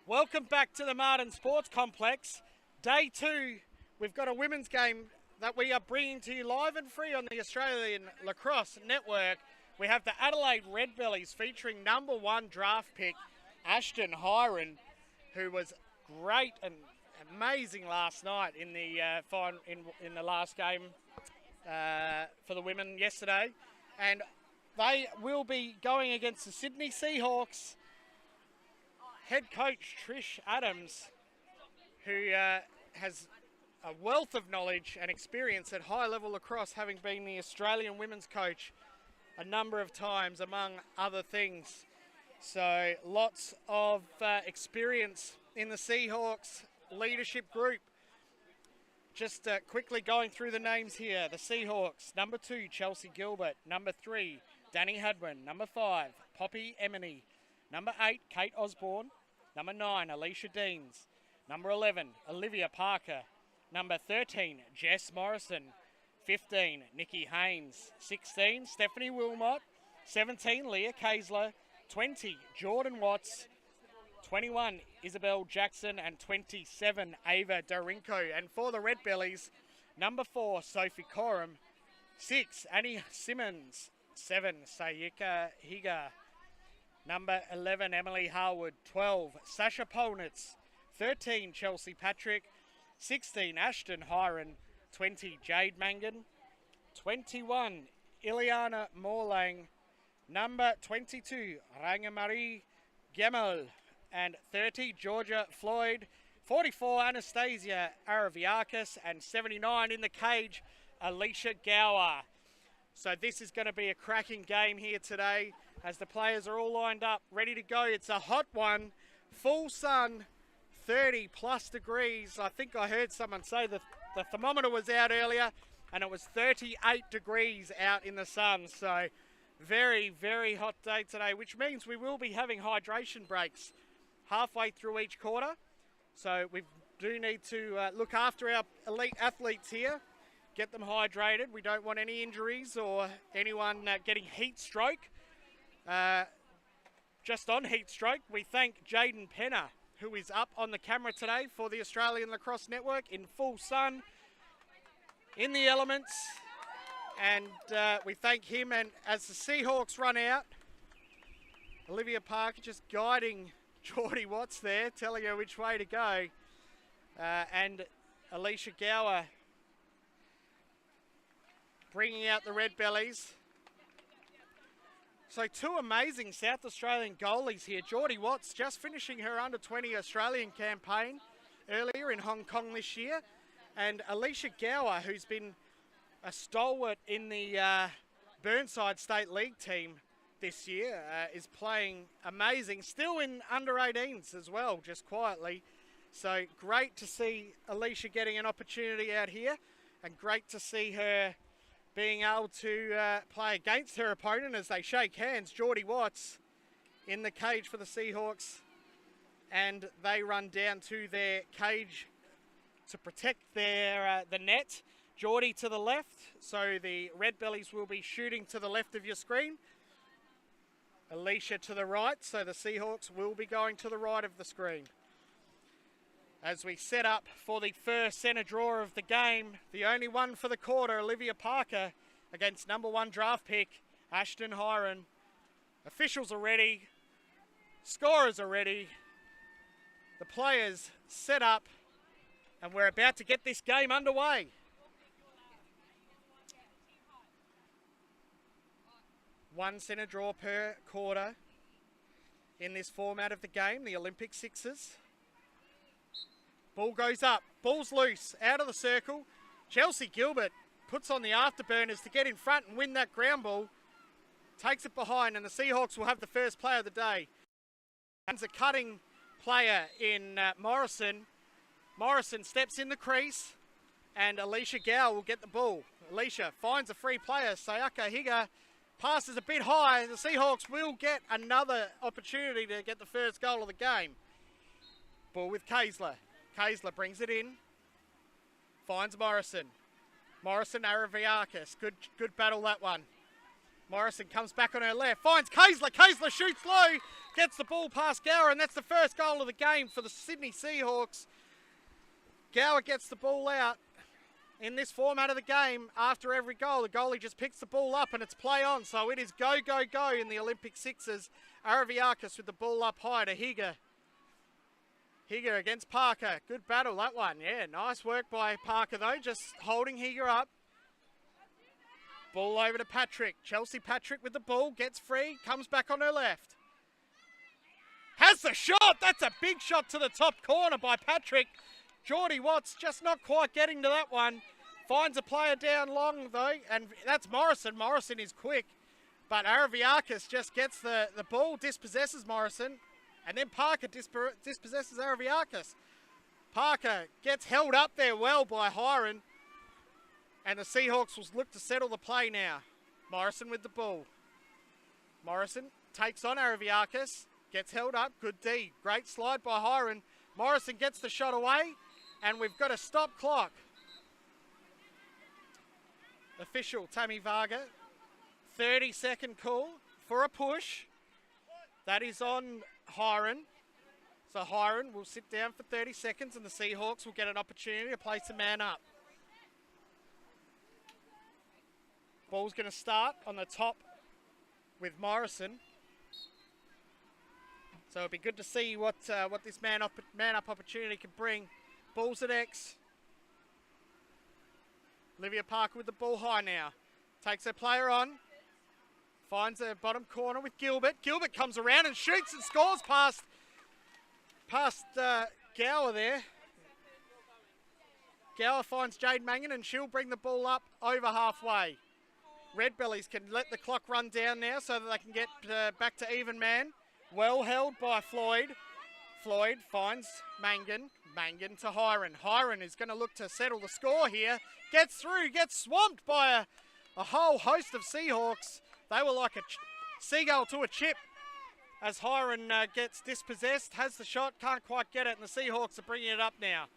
Welcome back to the Martin Sports Complex. Day 2, we've got a women's game that we are bringing to you live and free on the Australian Lacrosse Network. We have the Adelaide Redbellies featuring number 1 draft pick Ashton Hiron, who was great and amazing last night in the in the last game for the women yesterday. And they will be going against the Sydney Seahawks. Head coach Trish Adams, who has a wealth of knowledge and experience at high level lacrosse, having been the Australian women's coach a number of times, among other things. So lots of experience in the Seahawks leadership group. Just quickly going through the names here. The Seahawks, number 2, Chelsea Gilbert. Number 3, Danny Hadwin. Number 5, Poppy Emini. Number 8, Kate Osborne. Number 9, Alicia Deans. Number 11, Olivia Parker. Number 13, Jess Morrison. 15, Nikki Haynes. 16, Stephanie Wilmot. 17, Leah Kaisler. 20, Jordan Watts. 21, Isabel Jackson. And 27, Ava Dorinko. And for the Redbellies, number 4, Sophie Coram. 6, Annie Simmons. 7, Sayika Higa. Number 11, Emily Harwood. 12, Sasha Polnitz. 13, Chelsea Patrick. 16, Ashton Hiron. 20, Jade Mangan. 21, Ileana Morlang. Number 22, Rangamarie Gemmel. And 30, Georgia Floyd. 44, Anastasia Araviakis. And 79 in the cage, Alicia Gower. So this is going to be a cracking game here today, as the players are all lined up, ready to go. It's a hot one, full sun, 30 plus degrees. I think I heard someone say that the thermometer was out earlier and it was 38 degrees out in the sun. So very, very hot day today, which means we will be having hydration breaks halfway through each quarter. So we do need to look after our elite athletes here, get them hydrated. We don't want any injuries or anyone getting heat stroke. Just on heat stroke, we thank Jaden Penner, who is up on the camera today for the Australian Lacrosse Network in full sun, in the elements. And we thank him. And as the Seahawks run out, Olivia Parker just guiding Geordie Watts there, telling her which way to go. And Alicia Gower bringing out the Redbellies. So 2 amazing South Australian goalies here. Geordie Watts just finishing her under-20 Australian campaign earlier in Hong Kong this year. And Alicia Gower, who's been a stalwart in the Burnside State League team this year, is playing amazing. Still in under-18s as well, just quietly. So great to see Alicia getting an opportunity out here, and great to see her being able to play against her opponent as they shake hands. Geordie Watts in the cage for the Seahawks, and they run down to their cage to protect their the net. Geordie to the left, so the Redbellies will be shooting to the left of your screen. Alicia to the right, so the Seahawks will be going to the right of the screen. As we set up for the first centre draw of the game, the only one for the quarter, Olivia Parker against number 1 draft pick, Ashton Hiron. Officials are ready, scorers are ready, the players set up, and we're about to get this game underway. One centre draw per quarter in this format of the game, the Olympic Sixes. Ball goes up, ball's loose, out of the circle. Chelsea Gilbert puts on the afterburners to get in front and win that ground ball. Takes it behind, and the Seahawks will have the first play of the day. And a cutting player in Morrison. Morrison steps in the crease, and Alicia Gow will get the ball. Alicia finds a free player, Sayaka Higa. Passes a bit high, and the Seahawks will get another opportunity to get the first goal of the game. Ball with Kaisler. Kaisler brings it in, finds Morrison. Morrison Araviakis, good battle that one. Morrison comes back on her left, finds Kaisler. Kaisler shoots low, gets the ball past Gower, and that's the first goal of the game for the Sydney Seahawks. Gower gets the ball out. In this format of the game, after every goal, the goalie just picks the ball up and it's play on. So it is go, go, go in the Olympic Sixers. Araviakis with the ball up high to Higa. Higa against Parker. Good battle, that one. Yeah, nice work by Parker, though. Just holding Higa up. Ball over to Patrick. Chelsea Patrick with the ball. Gets free. Comes back on her left. Has the shot. That's a big shot to the top corner by Patrick. Geordie Watts just not quite getting to that one. Finds a player down long, though, and that's Morrison. Morrison is quick, but Araviakis just gets the ball, dispossesses Morrison, and then Parker dispossesses Araviakis. Parker gets held up there well by Hiron, and the Seahawks will look to settle the play now. Morrison with the ball. Morrison takes on Araviakis, gets held up, good D. Great slide by Hiron. Morrison gets the shot away, and we've got a stop clock. Official Tammy Varga, 30-second call for a push. That is on Hiron. So Hiron will sit down for 30 seconds and the Seahawks will get an opportunity to place a man up. Ball's going to start on the top with Morrison. So it'll be good to see what this man up opportunity can bring. Ball's at X. Olivia Parker with the ball high now. Takes her player on. Finds her bottom corner with Gilbert. Gilbert comes around and shoots and scores past Gower there. Gower finds Jade Mangan and she'll bring the ball up over halfway. Redbellies can let the clock run down now so that they can get back to even man. Well held by Floyd. Floyd finds Mangan. Mangan to Hiron. Hiron is going to look to settle the score here. Gets through, gets swamped by a whole host of Seahawks. They were like a seagull to a chip as Hiron gets dispossessed, has the shot, can't quite get it, and the Seahawks are bringing it up now.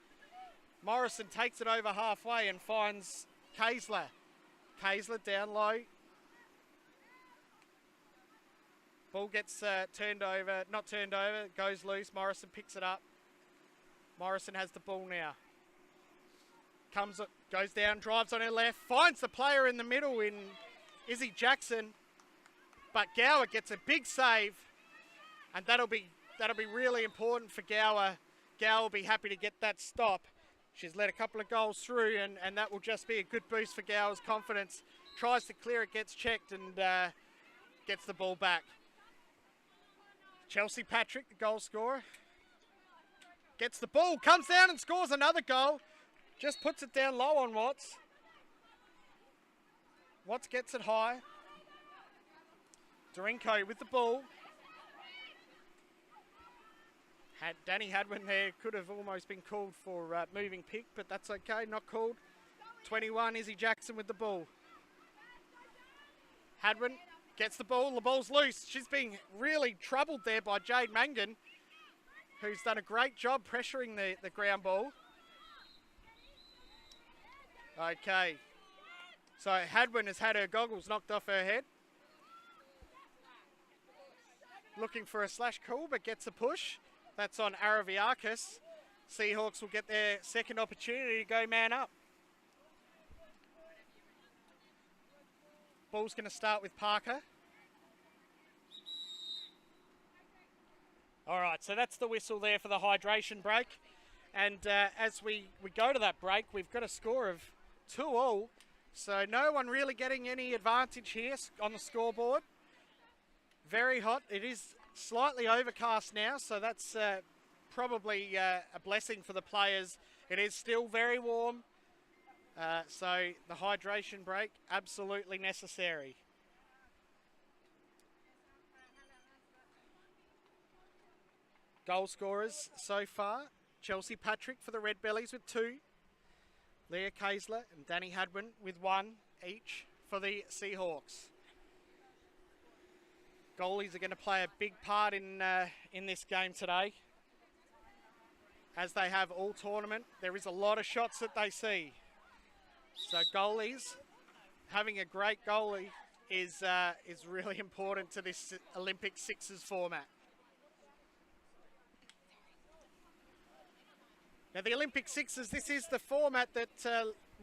Morrison takes it over halfway and finds Kaisler. Kaisler down low. Ball gets not turned over, goes loose. Morrison picks it up. Morrison has the ball now. Goes down, drives on her left, finds the player in the middle in Izzy Jackson. But Gower gets a big save, and that'll be really important for Gower. Gower will be happy to get that stop. She's let a couple of goals through, and that will just be a good boost for Gower's confidence. Tries to clear it, gets checked, and gets the ball back. Chelsea Patrick, the goal scorer, gets the ball, comes down and scores another goal. Just puts it down low on Watts. Watts gets it high. Dorinko with the ball. Danny Hadwin there could have almost been called for moving pick, but that's okay, not called. 21, Izzy Jackson with the ball. Hadwin gets the ball's loose. She's being really troubled there by Jade Mangan, who's done a great job pressuring the ground ball. Okay, so Hadwin has had her goggles knocked off her head. Looking for a slash call, but gets a push. That's on Araviakis. Seahawks will get their second opportunity to go man up. Ball's going to start with Parker. All right, so that's the whistle there for the hydration break. And as we go to that break, we've got a score of 2-2. So no one really getting any advantage here on the scoreboard. Very hot. It is slightly overcast now, so that's probably a blessing for the players. It is still very warm, so the hydration break, absolutely necessary. Goal scorers so far, Chelsea Patrick for the Redbellies with 2, Leah Kaisler and Danny Hadwin with 1 each for the Seahawks. Goalies are going to play a big part in this game today, as they have all tournament. There is a lot of shots that they see. So goalies, having a great goalie is really important to this Olympic Sixes format. Now the Olympic Sixes, this is the format that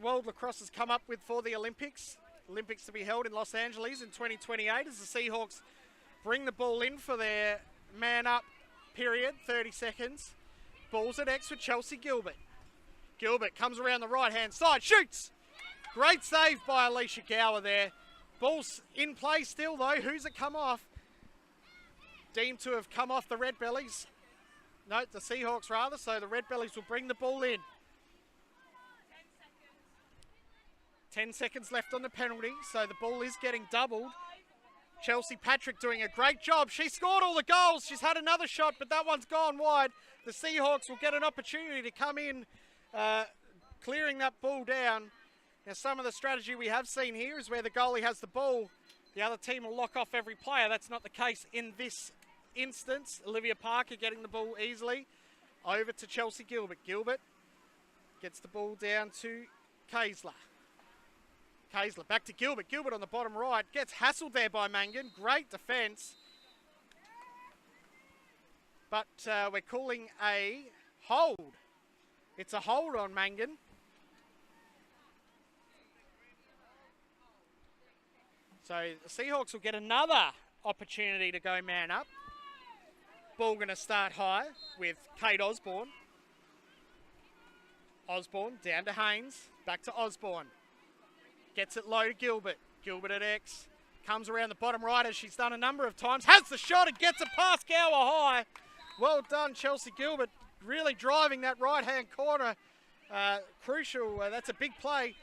World Lacrosse has come up with for the Olympics. Olympics to be held in Los Angeles in 2028 as the Seahawks bring the ball in for their man-up period, 30 seconds. Ball's at X with Chelsea Gilbert. Gilbert comes around the right-hand side, shoots! Great save by Alicia Gower there. Ball's in play still though. Who's it come off? Deemed to have come off the Redbellies. No, the Seahawks rather, so the Redbellies will bring the ball in. 10 seconds left on the penalty, so the ball is getting doubled. Chelsea Patrick doing a great job. She scored all the goals. She's had another shot, but that one's gone wide. The Seahawks will get an opportunity to come in, clearing that ball down. Now, some of the strategy we have seen here is where the goalie has the ball, the other team will lock off every player. That's not the case in this instance. Olivia Parker getting the ball easily. Over to Chelsea Gilbert. Gilbert gets the ball down to Kaysler. Kaysler back to Gilbert. Gilbert on the bottom right. Gets hassled there by Mangan. Great defence. But we're calling a hold. It's a hold on Mangan. So the Seahawks will get another opportunity to go man up. Ball going to start high with Kate Osborne. Osborne down to Haynes. Back to Osborne. Gets it low to Gilbert. Gilbert at X. Comes around the bottom right as she's done a number of times. Has the shot and gets it past Gower high. Well done, Chelsea Gilbert. Really driving that right-hand corner. Crucial. That's a big play.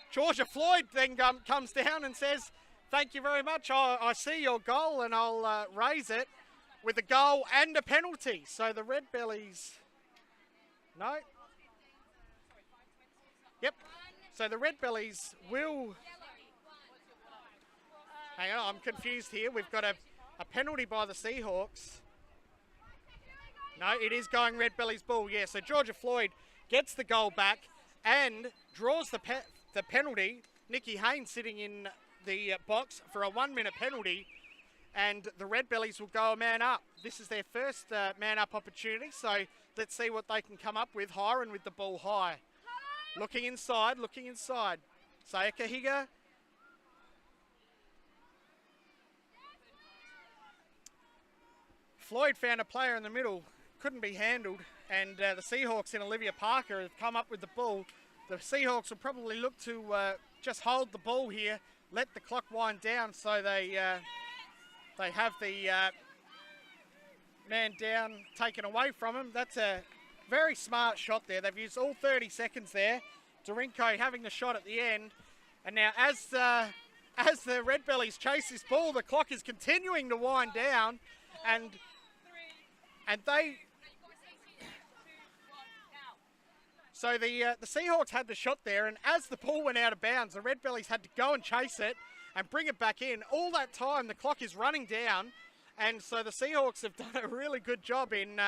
Georgia Floyd then comes down and says, thank you very much. I see your goal and I'll raise it with a goal and a penalty. So the Redbellies... No. Yep. So the Redbellies will... Hang on, I'm confused here. We've got a penalty by the Seahawks. No, it is going Redbellies ball. Yeah, so Georgia Floyd gets the goal back and draws the penalty. Nikki Haynes sitting in the box for a 1-minute penalty, and the Redbellies will go a man up. This is their first man up opportunity, so let's see what they can come up with. Hiron with the ball high. Looking inside, Sayaka Higa. Floyd found a player in the middle, couldn't be handled, and the Seahawks in Olivia Parker have come up with the ball. The Seahawks will probably look to just hold the ball here, let the clock wind down so they have the man down taken away from them. That's a very smart shot there. They've used all 30 seconds there. Dorinko having the shot at the end. And now as the Redbellies chase this ball, the clock is continuing to wind down, and they... So the Seahawks had the shot there, and as the ball went out of bounds, the Redbellies had to go and chase it and bring it back in. All that time, the clock is running down, and so the Seahawks have done a really good job in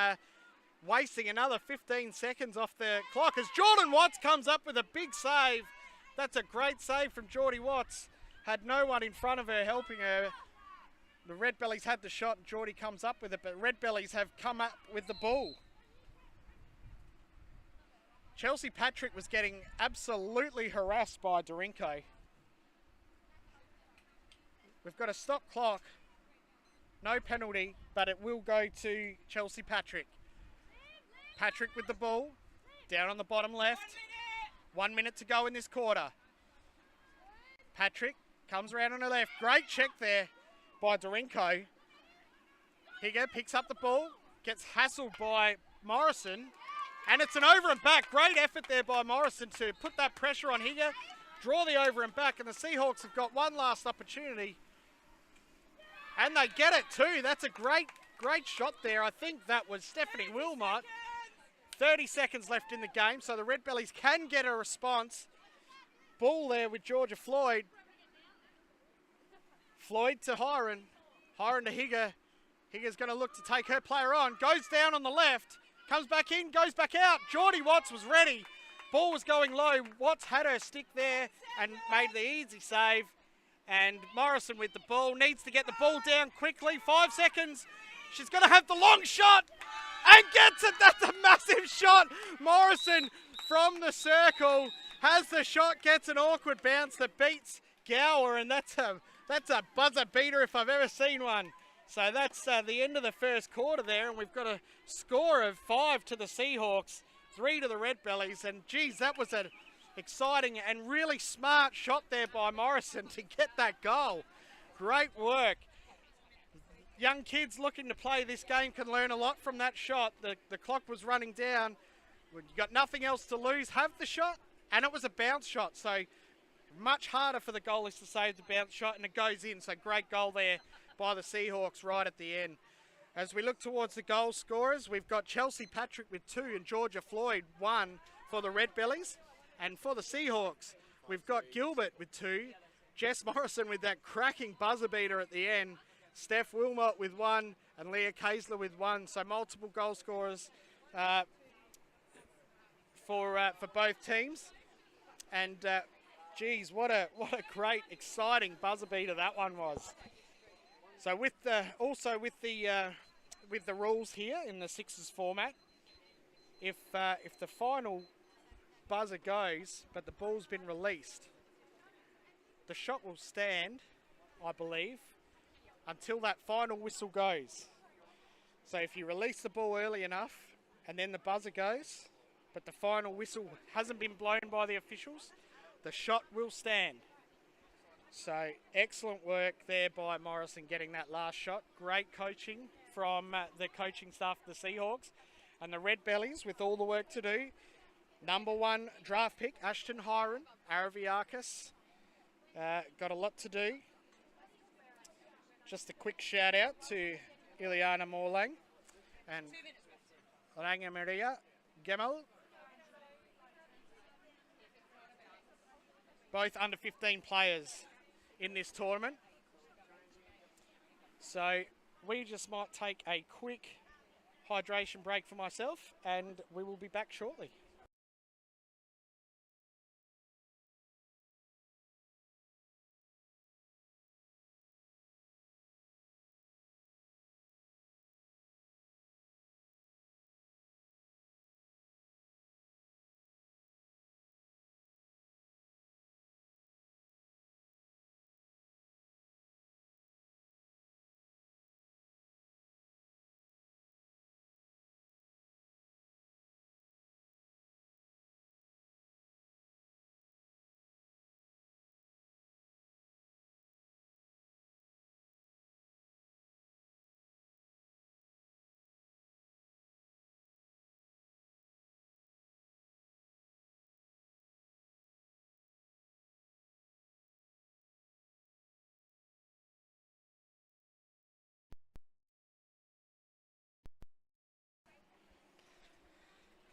wasting another 15 seconds off the clock as Jordan Watts comes up with a big save. That's a great save from Geordie Watts. Had no one in front of her helping her. The Redbellies had the shot, and Geordie comes up with it, but Redbellies have come up with the ball. Chelsea Patrick was getting absolutely harassed by Dorinko. We've got a stop clock. No penalty, but it will go to Chelsea Patrick. Patrick with the ball. Down on the bottom left. 1 minute to go in this quarter. Patrick comes around on the left. Great check there by Dorinko. Higa picks up the ball. Gets hassled by Morrison. And it's an over and back. Great effort there by Morrison to put that pressure on Higa, draw the over and back, and the Seahawks have got one last opportunity. And they get it too. That's a great shot there. I think that was Stephanie Wilmot. 30 seconds left in the game, so the Redbellies can get a response. Ball there with Georgia Floyd. Floyd to Hiron. Hiron to Higa. Higa's going to look to take her player on. Goes down on the left. Comes back in, goes back out. Geordie Watts was ready. Ball was going low. Watts had her stick there and made the easy save. And Morrison with the ball, needs to get the ball down quickly. 5 seconds. She's going to have the long shot and gets it. That's a massive shot. Morrison from the circle has the shot, gets an awkward bounce that beats Gower, and that's a buzzer beater if I've ever seen one. So that's the end of the first quarter there, and we've got a score of 5 to the Seahawks, 3 to the Redbellies, and geez, that was an exciting and really smart shot there by Morrison to get that goal. Great work. Young kids looking to play this game can learn a lot from that shot. The clock was running down. You got nothing else to lose. Have the shot, and it was a bounce shot, so much harder for the goalies to save the bounce shot, and it goes in. So great goal there by the Seahawks right at the end. As we look towards the goal scorers, we've got Chelsea Patrick with 2 and Georgia Floyd 1 for the Redbellies. And for the Seahawks, we've got Gilbert with 2, Jess Morrison with that cracking buzzer beater at the end, Steph Wilmot with 1, and Leah Kaisler with 1. So multiple goal scorers for both teams. And geez, what a great, exciting buzzer beater that one was. So with the rules here in the sixes format, if the final buzzer goes but the ball's been released, the shot will stand, I believe, until that final whistle goes. So if you release the ball early enough and then the buzzer goes, but the final whistle hasn't been blown by the officials, the shot will stand. So excellent work there by Morrison getting that last shot. Great coaching from the coaching staff of the Seahawks. And the Redbellies with all the work to do. Number 1 draft pick, Ashton Hiron, Araviakis. Got a lot to do. Just a quick shout out to Ileana Morlang and Ranga Maria Gemel. Both under 15 players in this tournament. So we just might take a quick hydration break for myself, and we will be back shortly.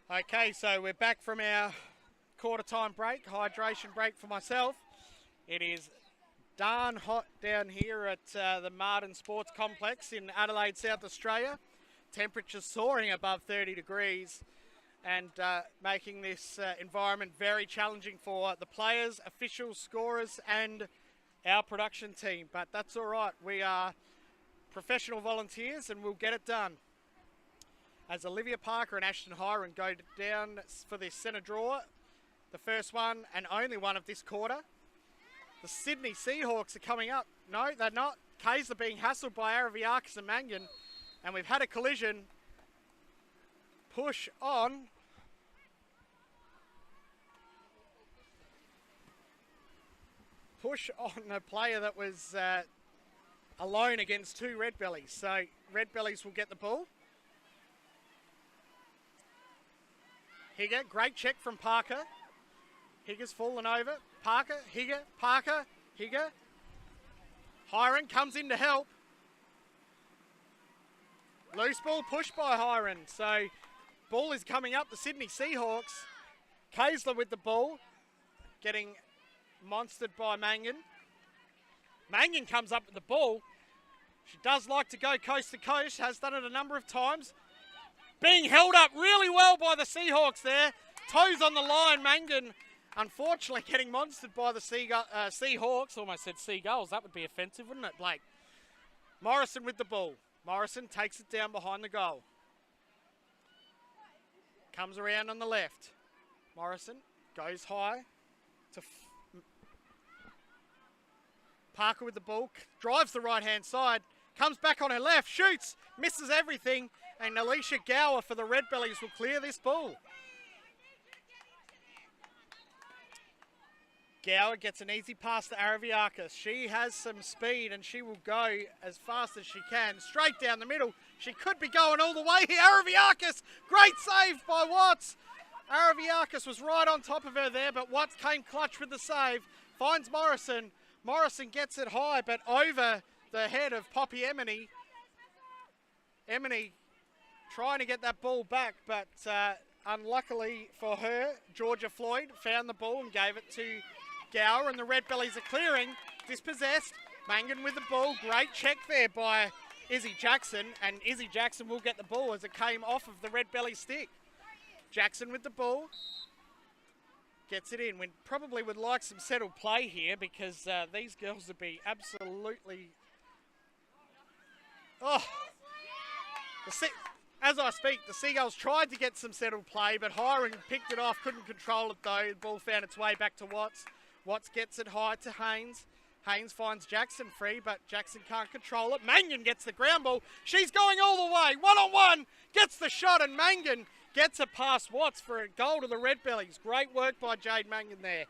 Okay, so we're back from our quarter time break, hydration break for myself. It is darn hot down here at the Martin Sports Complex in Adelaide, South Australia. Temperatures soaring above 30 degrees and making this environment very challenging for the players, officials, scorers and our production team. But that's all right. We are professional volunteers and we'll get it done. As Olivia Parker and Ashton Hiron go down for this centre draw, the first one and only one of this quarter. The Sydney Seahawks are coming up. No, they're not. Kaysler being hassled by Araviakis and Mangan, and we've had a collision. Push on. Push on a player that was alone against 2 Redbellies. So Redbellies will get the ball. Higger, great check from Parker. Higger's fallen over. Parker, Higger, Parker, Higger. Hiron comes in to help. Loose ball pushed by Hiron. So ball is coming up. The Sydney Seahawks. Kaysler with the ball. Getting monstered by Mangan. Mangan comes up with the ball. She does like to go coast to coast. Has done it a number of times. Being held up really well by the Seahawks there. Toes on the line. Mangan, unfortunately, getting monstered by the Seahawks. Almost said Seagulls. That would be offensive, wouldn't it, Blake? Morrison with the ball. Morrison takes it down behind the goal. Comes around on the left. Morrison goes high to Parker with the ball. Drives the right-hand side. Comes back on her left. Shoots. Misses everything. And Alicia Gower for the Redbellies will clear this ball. Gower gets an easy pass to Araviakis. She has some speed and she will go as fast as she can. Straight down the middle. She could be going all the way here. Araviakis! Great save by Watts. Araviakis was right on top of her there, but Watts came clutch with the save. Finds Morrison. Morrison gets it high, but over the head of Poppy Emeny. Emeny trying to get that ball back, but unluckily for her, Georgia Floyd found the ball and gave it to Gower, and the Redbellies are clearing. Dispossessed. Mangan with the ball. Great check there by Izzy Jackson, and Izzy Jackson will get the ball as it came off of the Redbelly stick. Jackson with the ball. Gets it in. We probably would like some settled play here because these girls would be absolutely... Oh! As I speak, the Seagulls tried to get some settled play, but Hiring picked it off, couldn't control it though. The ball found its way back to Watts. Watts gets it high to Haynes. Haynes finds Jackson free, but Jackson can't control it. Mangan gets the ground ball. She's going all the way. One-on-one. Gets the shot, and Mangan gets it past Watts for a goal to the Redbellies. Great work by Jade Mangan there.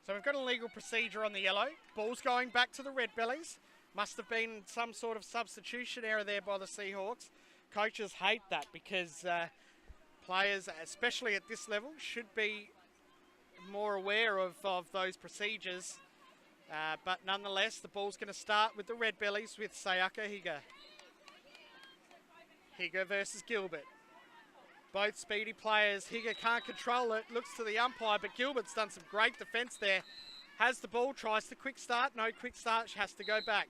So we've got a legal procedure on the yellow. Ball's going back to the Redbellies. Must have been some sort of substitution error there by the Seahawks. Coaches hate that because players, especially at this level, should be more aware of those procedures. But nonetheless, the ball's going to start with the Redbellies with Sayaka Higa. Higa versus Gilbert. Both speedy players. Higa can't control it. Looks to the umpire, but Gilbert's done some great defence there. Has the ball, tries the quick start. No quick start, she has to go back.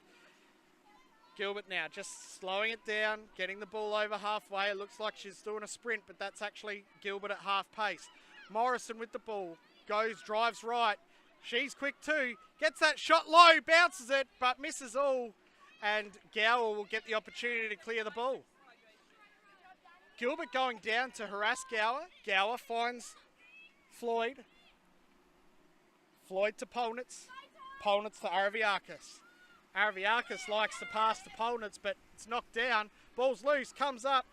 Gilbert now just slowing it down, getting the ball over halfway. It looks like she's doing a sprint, but that's actually Gilbert at half pace. Morrison with the ball. Goes, drives right. She's quick too. Gets that shot low, bounces it, but misses all. And Gower will get the opportunity to clear the ball. Gilbert going down to harass Gower. Gower finds Floyd. Floyd to Polnitz. Polnitz to Araviakis. Araviakis likes to pass to Polnitz, but it's knocked down. Ball's loose, comes up.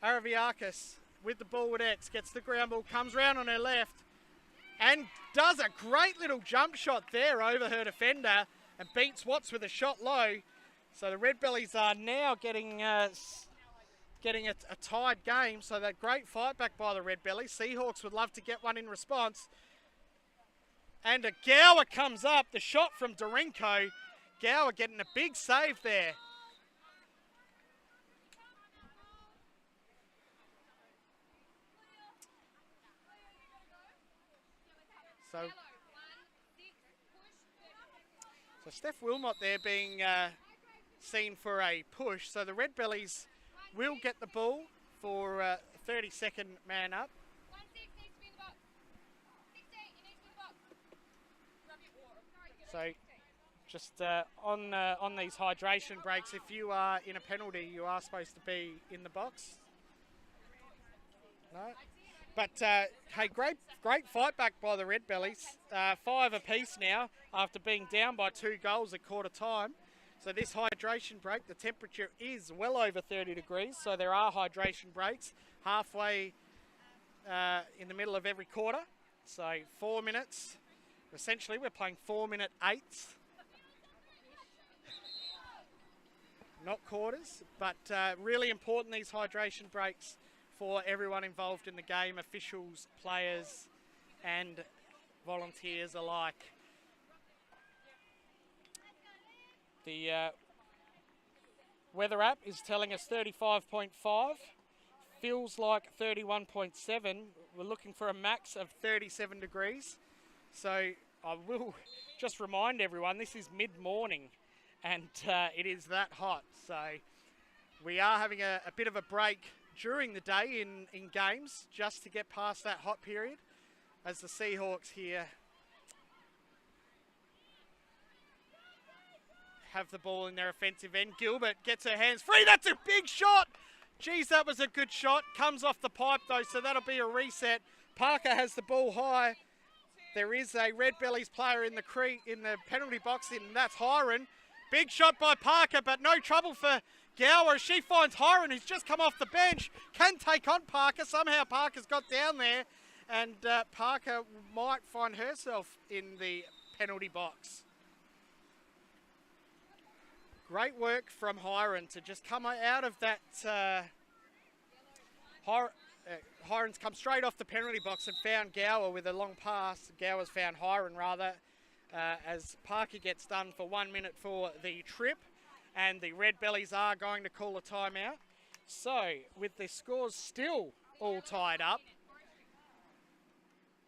Araviakis with the ball with X. Gets the ground ball, comes round on her left. And does a great little jump shot there over her defender. And beats Watts with a shot low. So the Redbellies are now getting a tied game. So that great fight back by the Redbellies. Seahawks would love to get one in response. And a Gower comes up. The shot from Dorenko. Gower getting a big save there. So Steph Wilmot there being seen for a push. So the Redbellies will get the ball for 30-second man up. So just on these hydration breaks, if you are in a penalty, you are supposed to be in the box. No. But, hey, great fight back by the Redbellies. 5 apiece now after being down by 2 goals at quarter time. So this hydration break, the temperature is well over 30 degrees. So there are hydration breaks halfway in the middle of every quarter. So 4 minutes. Essentially, we're playing 4-minute eights. Not quarters, but really important, these hydration breaks for everyone involved in the game, officials, players and volunteers alike. The weather app is telling us 35.5, feels like 31.7. We're looking for a max of 37 degrees. So I will just remind everyone, this is mid-morning and it is that hot. So We are having a bit of a break during the day in games just to get past that hot period as the Seahawks here have the ball in their offensive end. Gilbert gets her hands free. That's a big shot. Geez, that was a good shot. Comes off the pipe though, so that'll be a reset. Parker has the ball high. There is a Redbellies player in the penalty box, and that's Hiron. Big shot by Parker, but no trouble for Gower. She finds Hiron, who's just come off the bench. Can take on Parker. Somehow Parker's got down there, and Parker might find herself in the penalty box. Great work from Hiron to just come out of that. Hiron's come straight off the penalty box and found Gower with a long pass. Gower's found Hiron rather, as Parker gets done for 1 minute for the trip, and the Redbellies are going to call a timeout. So with the scores still all tied up,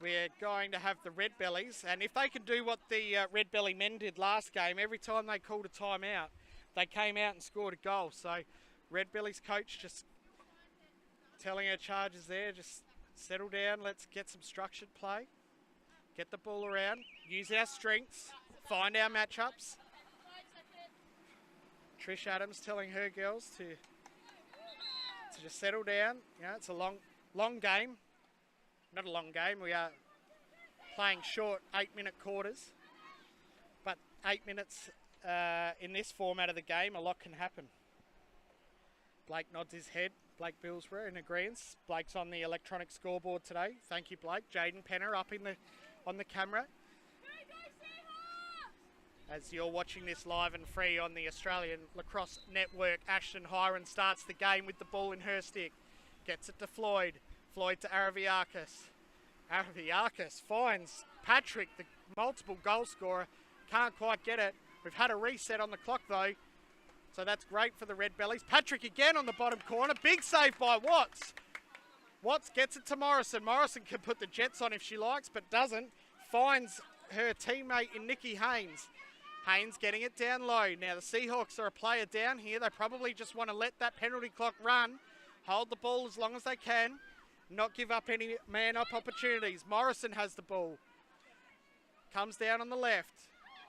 we're going to have the Redbellies, and if they can do what the Redbelly men did last game, every time they called a timeout, they came out and scored a goal. So Redbellies coach just telling her charges there, just settle down, let's get some structured play, get the ball around, use our strengths, find our matchups. Trish Adams telling her girls to just settle down. You know, it's a long game. Not a long game, we are playing short 8-minute quarters, but 8 minutes in this format of the game, a lot can happen. Blake nods his head. Blake Billsborough in agreement. Blake's on the electronic scoreboard today. Thank you, Blake. Jaden Penner up on the camera. As you're watching this live and free on the Australian Lacrosse Network, Ashton Hiron starts the game with the ball in her stick. Gets it to Floyd. Floyd to Araviakis. Araviakis finds Patrick, the multiple goal scorer. Can't quite get it. We've had a reset on the clock though, so that's great for the Redbellies. Patrick again on the bottom corner. Big save by Watts. Watts gets it to Morrison. Morrison can put the Jets on if she likes, but doesn't. Finds her teammate in Nikki Haynes. Haynes getting it down low. Now the Seahawks are a player down here. They probably just want to let that penalty clock run. Hold the ball as long as they can. Not give up any man-up opportunities. Morrison has the ball. Comes down on the left.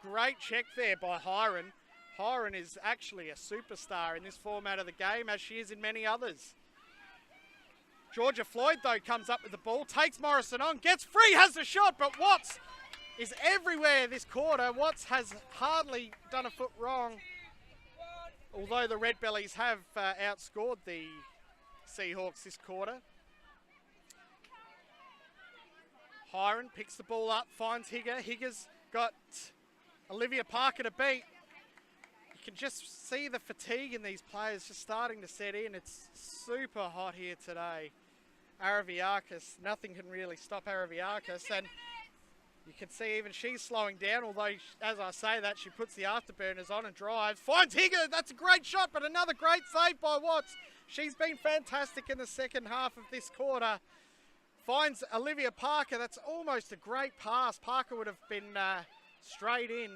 Great check there by Hiron. Hiron is actually a superstar in this format of the game, as she is in many others. Georgia Floyd, though, comes up with the ball, takes Morrison on, gets free, has the shot, but Watts is everywhere this quarter. Watts has hardly done a foot wrong, although the Redbellies have outscored the Seahawks this quarter. Hiron picks the ball up, finds Higger. Higger's got Olivia Parker to beat. You can just see the fatigue in these players just starting to set in. It's super hot here today. Araviakis, nothing can really stop Araviakis, and you can see even she's slowing down, although as I say that, she puts the afterburners on and drives. Finds Higger, that's a great shot, but another great save by Watts. She's been fantastic in the second half of this quarter. Finds Olivia Parker, that's almost a great pass. Parker would have been straight in.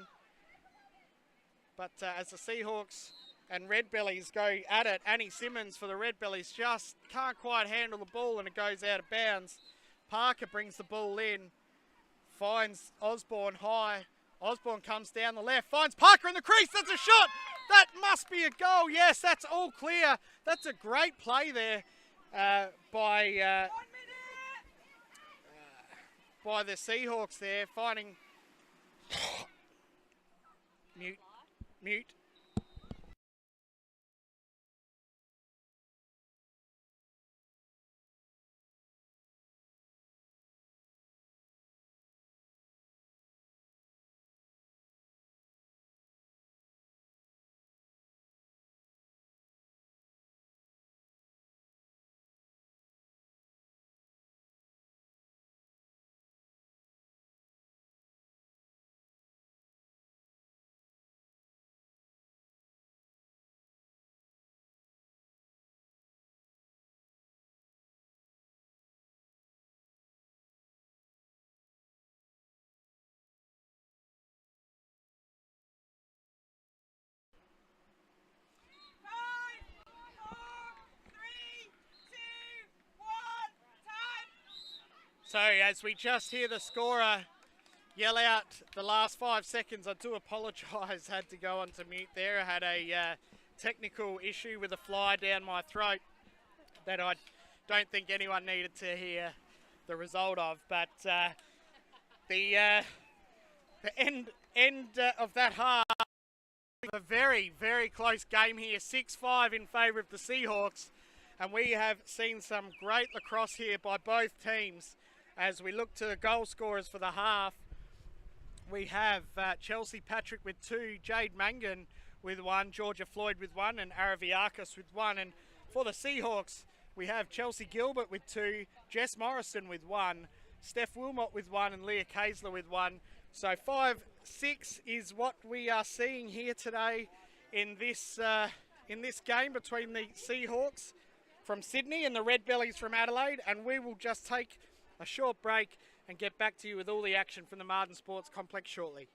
But as the Seahawks and Redbellies go at it, Annie Simmons for the Redbellies just can't quite handle the ball and it goes out of bounds. Parker brings the ball in, finds Osborne high. Osborne comes down the left, finds Parker in the crease, that's a shot! That must be a goal, yes, that's all clear. That's a great play there by the Seahawks there, finding... Mute. So as we just hear the scorer yell out the last 5 seconds, I do apologise, had to go onto mute there. I had a technical issue with a fly down my throat that I don't think anyone needed to hear the result of. But the end of that half, a very, very close game here, 6-5 in favour of the Seahawks. And we have seen some great lacrosse here by both teams. As we look to the goal scorers for the half, we have Chelsea Patrick with 2, Jade Mangan with 1, Georgia Floyd with 1, and Araviakis with 1. And for the Seahawks, we have Chelsea Gilbert with 2, Jess Morrison with 1, Steph Wilmot with 1, and Leah Kaisler with 1. So 5-6 is what we are seeing here today in this game between the Seahawks from Sydney and the Redbellies from Adelaide. And we will just take a short break and get back to you with all the action from the Martin Sports Complex shortly.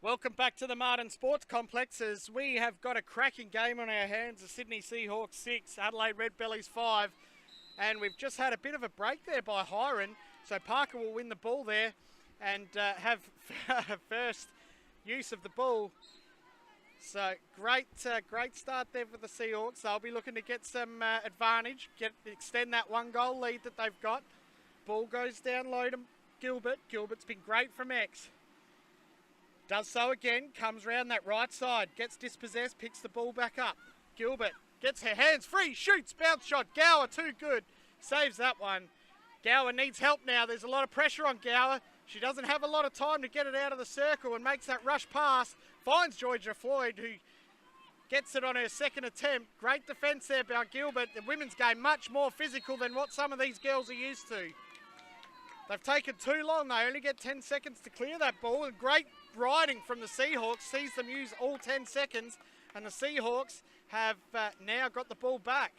Welcome back to the Martin Sports Complex as we have got a cracking game on our hands. The Sydney Seahawks 6, Adelaide Redbellies 5. And we've just had a bit of a break there by Hiron. So Parker will win the ball there and have first use of the ball. So great start there for the Seahawks. They'll be looking to get some advantage, extend that 1-goal lead that they've got. Ball goes down low to Gilbert. Gilbert's been great from X. Does so again, comes round that right side, gets dispossessed, picks the ball back up. Gilbert gets her hands free, shoots, bounce shot. Gower, too good, saves that one. Gower needs help now. There's a lot of pressure on Gower. She doesn't have a lot of time to get it out of the circle and makes that rush pass. Finds Georgia Floyd, who gets it on her second attempt. Great defence there by Gilbert. The women's game much more physical than what some of these girls are used to. They've taken too long. They only get 10 seconds to clear that ball. And great riding from the Seahawks. Sees them use all 10 seconds. And the Seahawks have now got the ball back.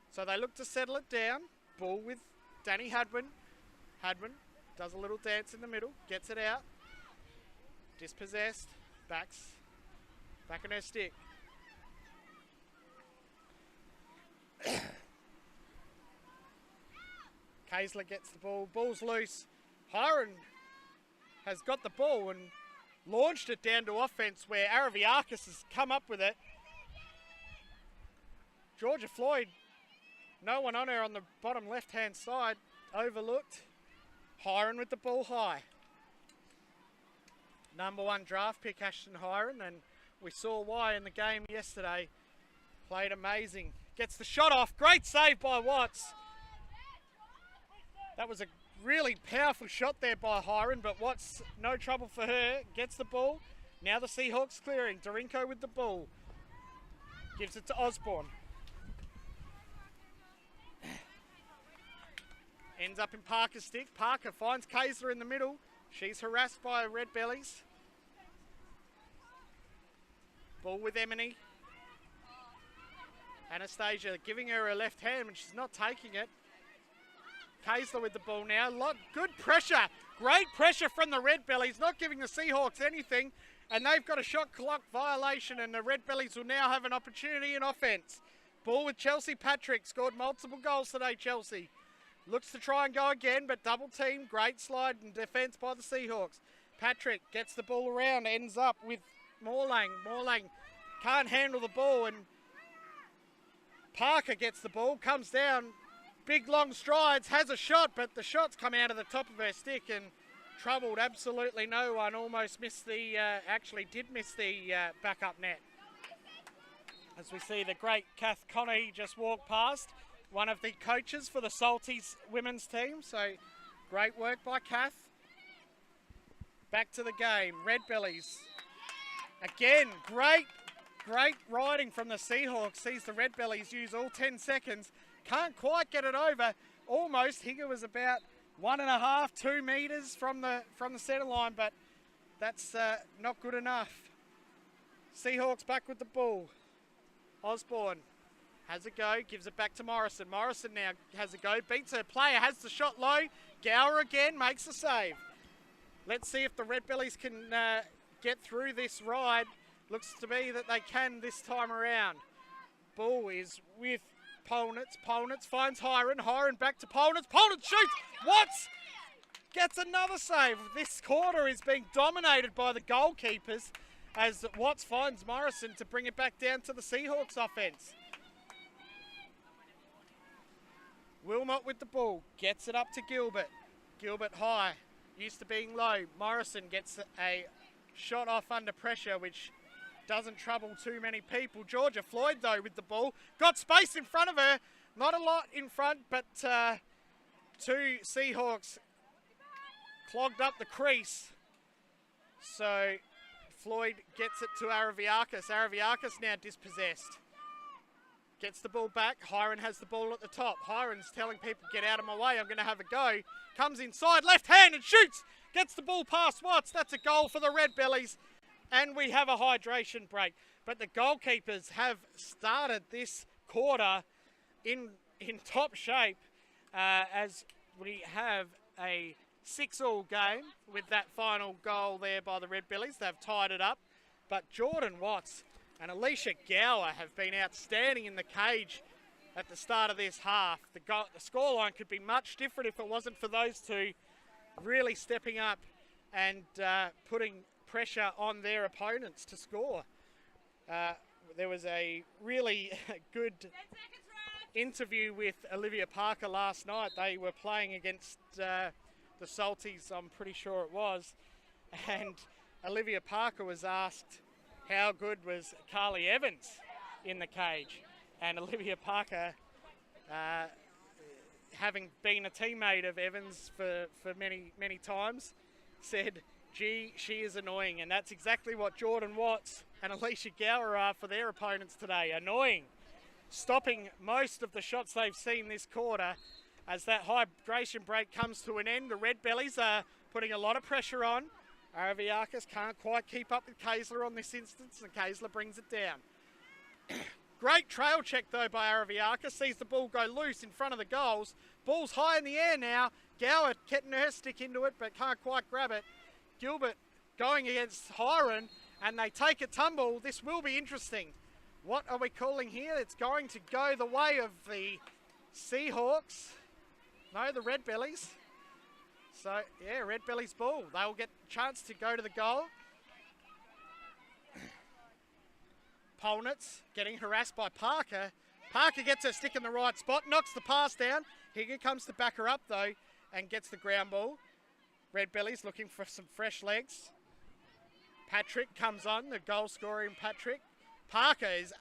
So they look to settle it down. Ball with Danny Hadwin. Hadwin does a little dance in the middle. Gets it out. Dispossessed. Back on her stick. Kaysler gets the ball. Ball's loose. Hiron has got the ball and launched it down to offense where Araviakis has come up with it. Georgia Floyd, no one on her on the bottom left-hand side, overlooked. Hiron with the ball high. Number 1 draft pick, Ashton Hiron, and we saw why in the game yesterday. Played amazing. Gets the shot off. Great save by Watts. That was a really powerful shot there by Hiron, but Watts, no trouble for her. Gets the ball. Now the Seahawks clearing. Dorinko with the ball. Gives it to Osborne. Ends up in Parker's stick. Parker finds Kaysler in the middle. She's harassed by Redbellies. Ball with Emily. Anastasia giving her left hand, but she's not taking it. Kaysler with the ball now. Good pressure. Great pressure from the Redbellies, not giving the Seahawks anything. And they've got a shot clock violation, and the Redbellies will now have an opportunity in offense. Ball with Chelsea Patrick. Scored multiple goals today, Chelsea. Looks to try and go again, but double team. Great slide and defence by the Seahawks. Patrick gets the ball around, ends up with Morlang. Morlang can't handle the ball, and Parker gets the ball, comes down. Big long strides, has a shot, but the shot's come out of the top of her stick and troubled absolutely no one. Almost missed the, actually did miss the backup net. As we see the great Kath Connie just walk past, one of the coaches for the Salties women's team. So great work by Kath. Back to the game, Redbellies. Again, great riding from the Seahawks. Sees the Redbellies use all 10 seconds. Can't quite get it over. Almost. Higa was about 1.5, 2 metres from the centre line, but that's not good enough. Seahawks back with the ball. Osborne has a go, gives it back to Morrison. Morrison now has a go, beats her player, has the shot low. Gower again makes a save. Let's see if the Redbellies can get through this ride. Looks to be that they can this time around. Ball is with Polnitz. Polnitz finds Hiron. Hiron back to Polnitz. Polnitz shoots. Watts gets another save. This quarter is being dominated by the goalkeepers as Watts finds Morrison to bring it back down to the Seahawks offense. Wilmot with the ball. Gets it up to Gilbert. Gilbert high. Used to being low. Morrison gets a shot off under pressure, which doesn't trouble too many people. Georgia Floyd, though, with the ball. Got space in front of her. Not a lot in front, but 2 Seahawks clogged up the crease. So Floyd gets it to Araviakis. Araviakis now dispossessed. Gets the ball back. Hiron has the ball at the top. Hiron's telling people, get out of my way, I'm going to have a go. Comes inside, left hand and shoots. Gets the ball past Watts. That's a goal for the Redbellies. And we have a hydration break. But the goalkeepers have started this quarter in top shape as we have a 6-6 game with that final goal there by the Redbellies. They've tied it up. But Jordan Watts and Alicia Gower have been outstanding in the cage at the start of this half. The scoreline could be much different if it wasn't for those two really stepping up and putting pressure on their opponents to score. There was a really good interview with Olivia Parker last night. They were playing against the Salties, I'm pretty sure it was, and Olivia Parker was asked how good was Carly Evans in the cage, and Olivia Parker, having been a teammate of Evans for many times, said, "Gee, she is annoying," and that's exactly what Jordan Watts and Alicia Gower are for their opponents today. Annoying, stopping most of the shots they've seen this quarter. As that hydration break comes to an end, the Redbellies are putting a lot of pressure on. Araviakis can't quite keep up with Kaysler on this instance, and Kaysler brings it down. Great trail check though by Araviakis, sees the ball go loose in front of the goals. Ball's high in the air now. Gower getting her stick into it, but can't quite grab it. Gilbert going against Hiron, and they take a tumble. This will be interesting. What are we calling here? It's going to go the way of the Seahawks. No, the Redbellies. So, yeah, Redbellies ball. They'll get a chance to go to the goal. Polnitz getting harassed by Parker. Parker gets her stick in the right spot, knocks the pass down. Higa comes to back her up, though, and gets the ground ball. Redbellies looking for some fresh legs. Patrick comes on, the goal scorer in Patrick. Parker is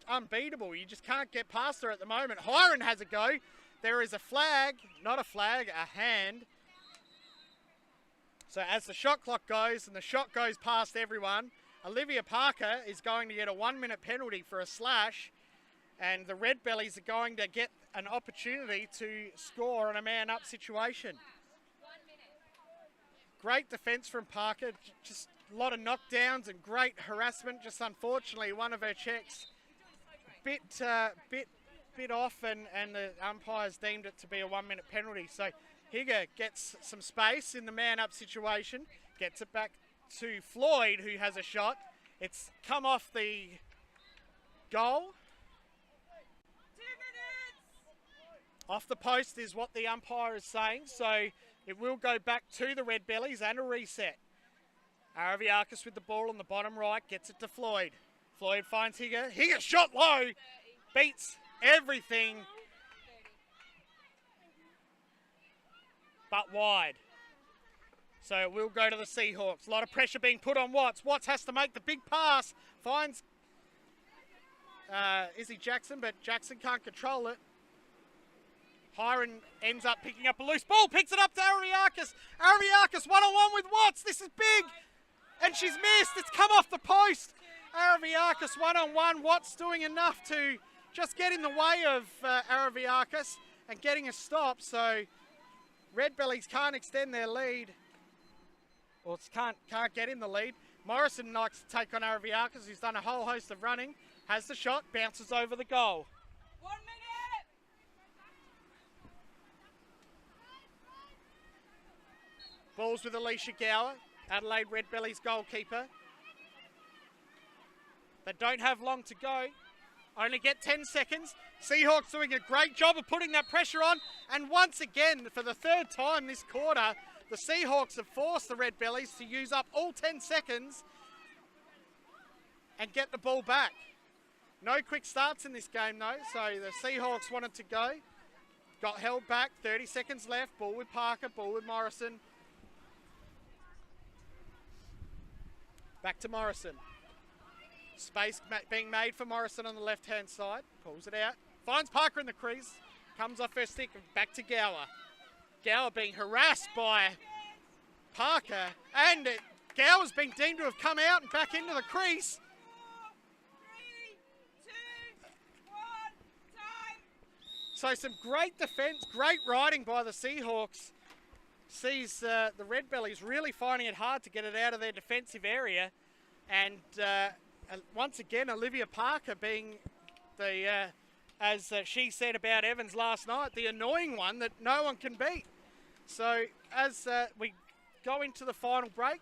unbeatable. You just can't get past her at the moment. Hiron has a go. There is a flag, not a flag, a hand. So as the shot clock goes and the shot goes past everyone, Olivia Parker is going to get a 1-minute penalty for a slash, and the Redbellies are going to get an opportunity to score on a man-up situation. Great defence from Parker, just a lot of knockdowns and great harassment. Just unfortunately, one of her checks bit off, and the umpires deemed it to be a 1-minute penalty. So Higa gets some space in the man-up situation, gets it back to Floyd, who has a shot. It's come off the goal. 2 minutes! Off the post is what the umpire is saying, so it will go back to the Redbellies and a reset. Araviakis with the ball on the bottom right, gets it to Floyd. Floyd finds Higa. Higa shot low, beats everything, but wide. So it will go to the Seahawks. A lot of pressure being put on Watts. Watts has to make the big pass. Finds Izzy Jackson, but Jackson can't control it. Hiron ends up picking up a loose ball, picks it up to Araviakis. Araviakis one-on-one with Watts. This is big. And she's missed. It's come off the post. Araviakis one-on-one. Watts doing enough to just get in the way of Araviakis and getting a stop. So Redbellies can't extend their lead. Or can't get in the lead. Morrison likes to take on Araviakis, who's done a whole host of running. Has the shot, bounces over the goal. 1 minute! Balls with Alicia Gower, Adelaide Redbellies goalkeeper. They don't have long to go. Only get 10 seconds. Seahawks doing a great job of putting that pressure on. And once again, for the third time this quarter, the Seahawks have forced the Redbellies to use up all 10 seconds and get the ball back. No quick starts in this game though, so the Seahawks wanted to go. Got held back, 30 seconds left. Ball with Parker, ball with Morrison. Back to Morrison. Space being made for Morrison on the left-hand side. Pulls it out. Finds Parker in the crease. Comes off her stick and back to Gower. Gower being harassed by Parker. And Gower's been deemed to have come out and back into the crease. 3, 2, 1, time! So some great defence, great riding by the Seahawks. Sees the Redbellies really finding it hard to get it out of their defensive area. And once again, Olivia Parker being as she said about Evans last night, the annoying one that no one can beat. So as we go into the final break,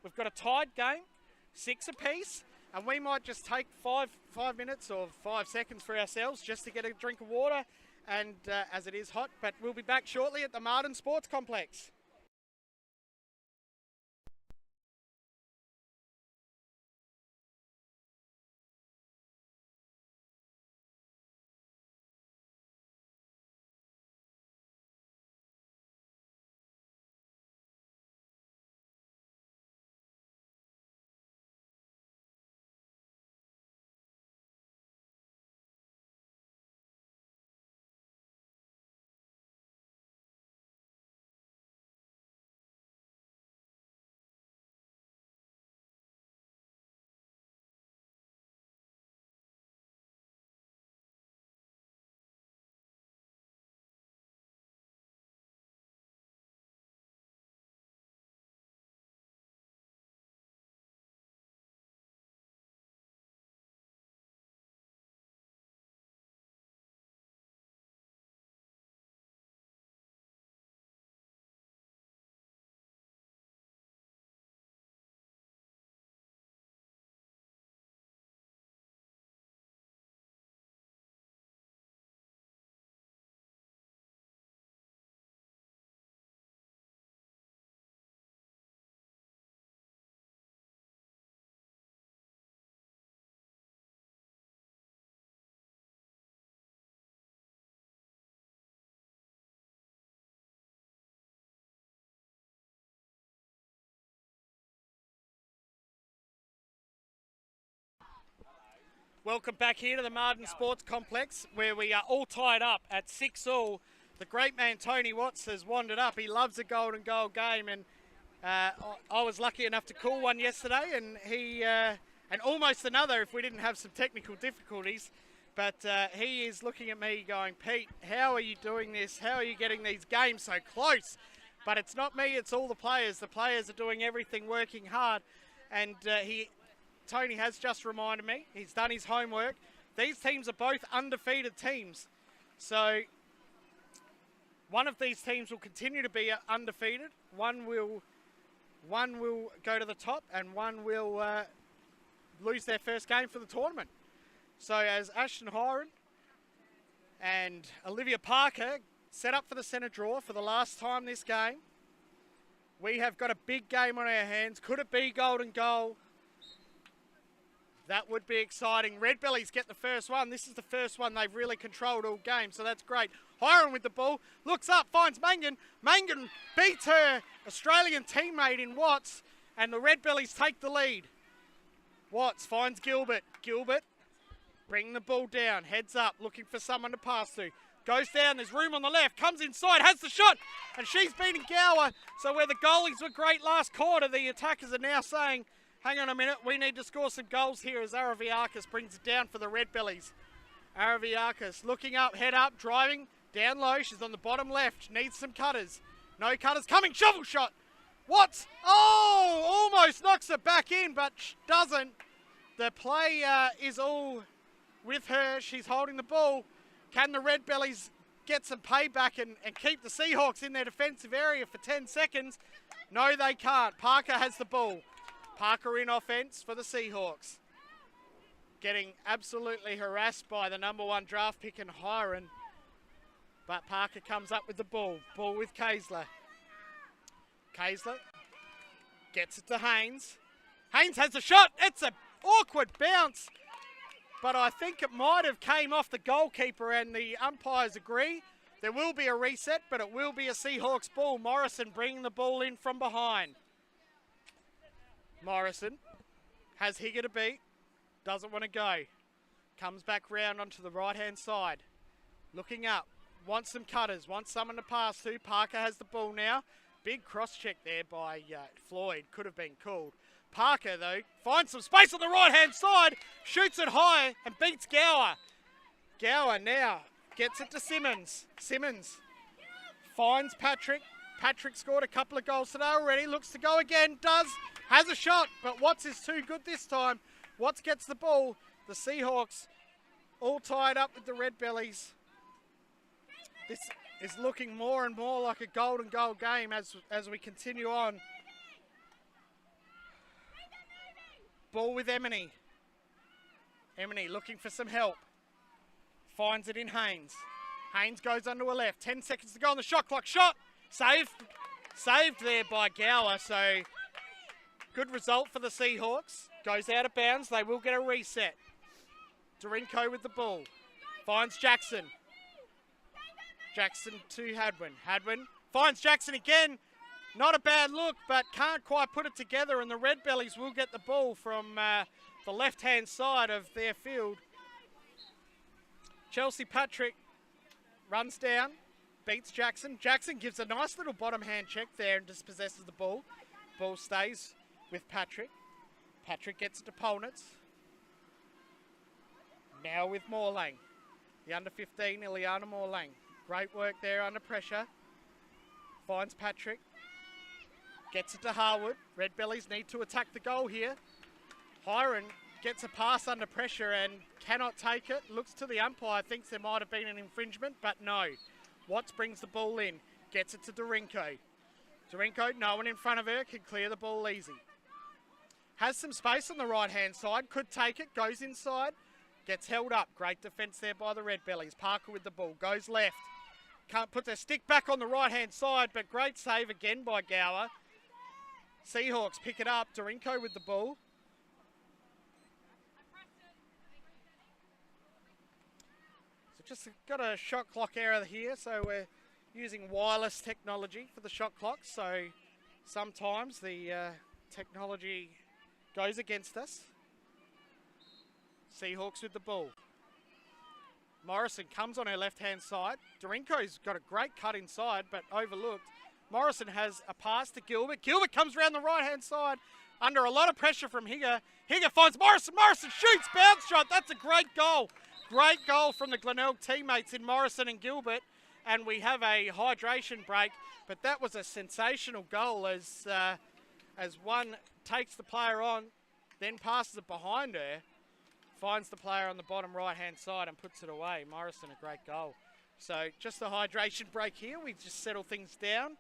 we've got a tied game, 6 apiece, and we might just take five minutes or 5 seconds for ourselves just to get a drink of water, and as it is hot, but we'll be back shortly at the Martin Sports Complex. Welcome back here to the Martin Sports Complex, where we are all tied up at 6-all. The great man Tony Watts has wandered up. He loves a golden goal game, and I was lucky enough to call one yesterday, and he and almost another if we didn't have some technical difficulties. But he is looking at me going, Pete, how are you doing this? How are you getting these games so close? But it's not me, it's all the players. The players are doing everything, working hard, and Tony has just reminded me, he's done his homework. These teams are both undefeated teams. So one of these teams will continue to be undefeated. One will go to the top, and one will lose their first game for the tournament. So as Ashton Hiron and Olivia Parker set up for the centre draw for the last time this game, we have got a big game on our hands. Could it be golden goal? That would be exciting. Redbellies get the first one. This is the first one they've really controlled all game, so that's great. Hiron with the ball, looks up, finds Mangan. Mangan beats her Australian teammate in Watts, and the Redbellies take the lead. Watts finds Gilbert. Gilbert bringing the ball down, heads up, looking for someone to pass to. Goes down, there's room on the left, comes inside, has the shot, and she's beating Gower. So where the goalies were great last quarter, the attackers are now saying, hang on a minute, we need to score some goals here as Araviakis brings it down for the Redbellies. Araviakis looking up, head up, driving, down low. She's on the bottom left, needs some cutters. No cutters coming, shovel shot. Watts, oh, almost knocks it back in, but doesn't. The play is all with her. She's holding the ball. Can the Redbellies get some payback and keep the Seahawks in their defensive area for 10 seconds? No, they can't. Parker has the ball. Parker in offense for the Seahawks. Getting absolutely harassed by the number 1 draft pick in Hiron. But Parker comes up with the ball. Ball with Kaysler. Kaysler gets it to Haynes. Haynes has a shot. It's an awkward bounce. But I think it might have came off the goalkeeper, and the umpires agree. There will be a reset, but it will be a Seahawks ball. Morrison bringing the ball in from behind. Morrison has Higger to beat, doesn't want to go. Comes back round onto the right-hand side. Looking up, wants some cutters, wants someone to pass to. Parker has the ball now. Big cross-check there by Floyd, could have been called. Parker, though, finds some space on the right-hand side, shoots it high and beats Gower. Gower now gets it to Simmons. Simmons finds Patrick. Patrick scored a couple of goals today already, looks to go again, has a shot, but Watts is too good this time. Watts gets the ball. The Seahawks all tied up with the Redbellies. is looking more and more like a golden goal game as we continue on. Ball with Emily. Emily looking for some help. Finds it in Haynes. Haynes goes onto her left. 10 seconds to go on the shot clock. Shot! Saved. Saved there by Gower. So good result for the Seahawks. Goes out of bounds. They will get a reset. Dorinko with the ball. Finds Jackson. Jackson to Hadwin. Hadwin finds Jackson again. Not a bad look, but can't quite put it together, and the Redbellies will get the ball from the left-hand side of their field. Chelsea Patrick runs down, beats Jackson. Jackson gives a nice little bottom hand check there and dispossesses the ball. Ball stays with Patrick. Patrick gets it to Polnitz. Now with Morlang. The under-15, Ileana Morlang. Great work there under pressure. Finds Patrick. Gets it to Harwood. Redbellies need to attack the goal here. Hiron gets a pass under pressure and cannot take it. Looks to the umpire, thinks there might have been an infringement, but no. Watts brings the ball in. Gets it to Dorinko. Dorinko, no one in front of her, can clear the ball easy. Has some space on the right-hand side. Could take it. Goes inside. Gets held up. Great defence there by the Redbellies. Parker with the ball. Goes left. Can't put their stick back on the right-hand side, but great save again by Gower. Seahawks pick it up. Dorinko with the ball. So just got a shot clock error here, so we're using wireless technology for the shot clock. So sometimes the technology goes against us. Seahawks with the ball. Morrison comes on her left-hand side. Dorinko's got a great cut inside, but overlooked. Morrison has a pass to Gilbert. Gilbert comes around the right-hand side under a lot of pressure from Higger. Higger finds Morrison. Morrison shoots, bounce shot. That's a great goal. Great goal from the Glenelg teammates in Morrison and Gilbert. And we have a hydration break, but that was a sensational goal as one takes the player on, then passes it behind her, finds the player on the bottom right-hand side and puts it away. Morrison, a great goal. So just a hydration break here. We just settle things down.